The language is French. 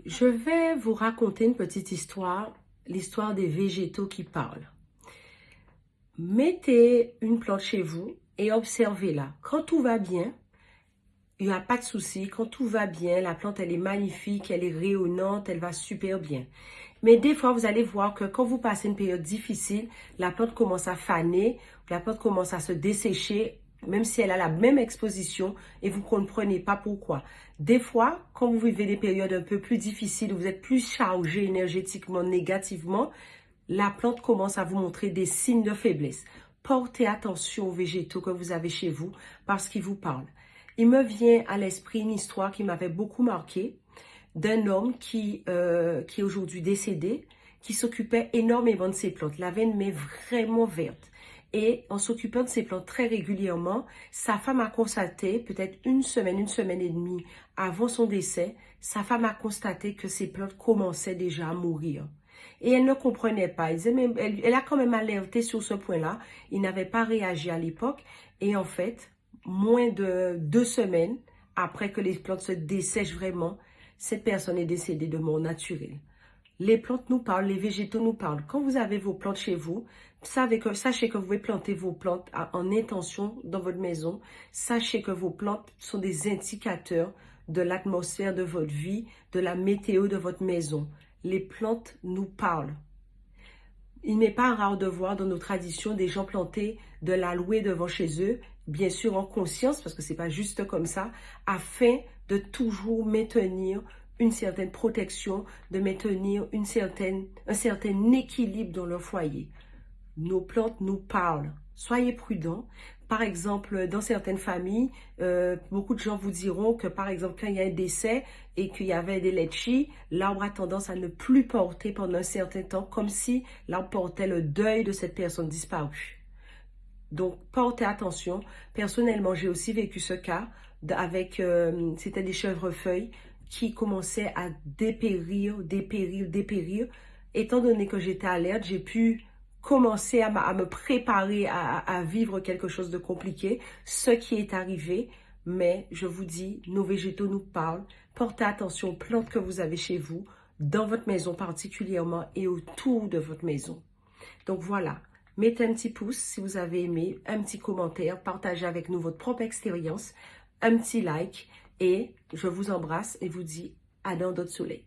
Je vais vous raconter une petite histoire, l'histoire des végétaux qui parlent. Mettez une plante chez vous et observez-la. Quand tout va bien, il n'y a pas de souci. Quand tout va bien, la plante, elle est magnifique, elle est rayonnante, elle va super bien. Mais des fois, vous allez voir que quand vous passez une période difficile, la plante commence à faner, la plante commence à se dessécher, même si elle a la même exposition et vous ne comprenez pas pourquoi. Des fois, quand vous vivez des périodes un peu plus difficiles, où vous êtes plus chargé énergétiquement, négativement, la plante commence à vous montrer des signes de faiblesse. Portez attention aux végétaux que vous avez chez vous parce qu'ils vous parlent. Il me vient à l'esprit une histoire qui m'avait beaucoup marqué d'un homme qui est aujourd'hui décédé, qui s'occupait énormément de ses plantes. Il avait une main vraiment verte. Et en s'occupant de ses plantes très régulièrement, sa femme a constaté, peut-être une semaine et demie avant son décès, sa femme a constaté que ses plantes commençaient déjà à mourir. Et elle ne comprenait pas. Elle a quand même alerté sur ce point-là. Il n'avait pas réagi à l'époque. Et en fait, moins de 2 semaines après que les plantes se dessèchent vraiment, cette personne est décédée de mort naturelle. Les plantes nous parlent, les végétaux nous parlent. Quand vous avez vos plantes chez vous, sachez que vous pouvez planter vos plantes en intention dans votre maison. Sachez que vos plantes sont des indicateurs de l'atmosphère de votre vie, de la météo de votre maison. Les plantes nous parlent. Il n'est pas rare de voir dans nos traditions des gens planter de l'aloe devant chez eux, bien sûr en conscience, parce que c'est pas juste comme ça, afin de toujours maintenir une certaine protection, de maintenir un certain équilibre dans leur foyer. Nos plantes nous parlent. Soyez prudents. Par exemple, dans certaines familles, beaucoup de gens vous diront que, par exemple, quand il y a un décès et qu'il y avait des litchis, l'arbre a tendance à ne plus porter pendant un certain temps, comme si l'arbre portait le deuil de cette personne disparue. Donc, portez attention. Personnellement, j'ai aussi vécu ce cas avec, c'était des chèvrefeuilles qui commençaient à dépérir. Étant donné que j'étais alerte, j'ai pu commencer à me préparer à vivre quelque chose de compliqué, ce qui est arrivé. Mais je vous dis, nos végétaux nous parlent. Portez attention aux plantes que vous avez chez vous, dans votre maison particulièrement et autour de votre maison. Donc voilà, mettez un petit pouce si vous avez aimé, un petit commentaire, partagez avec nous votre propre expérience, un petit like et je vous embrasse et vous dis à dans d'autres soleils.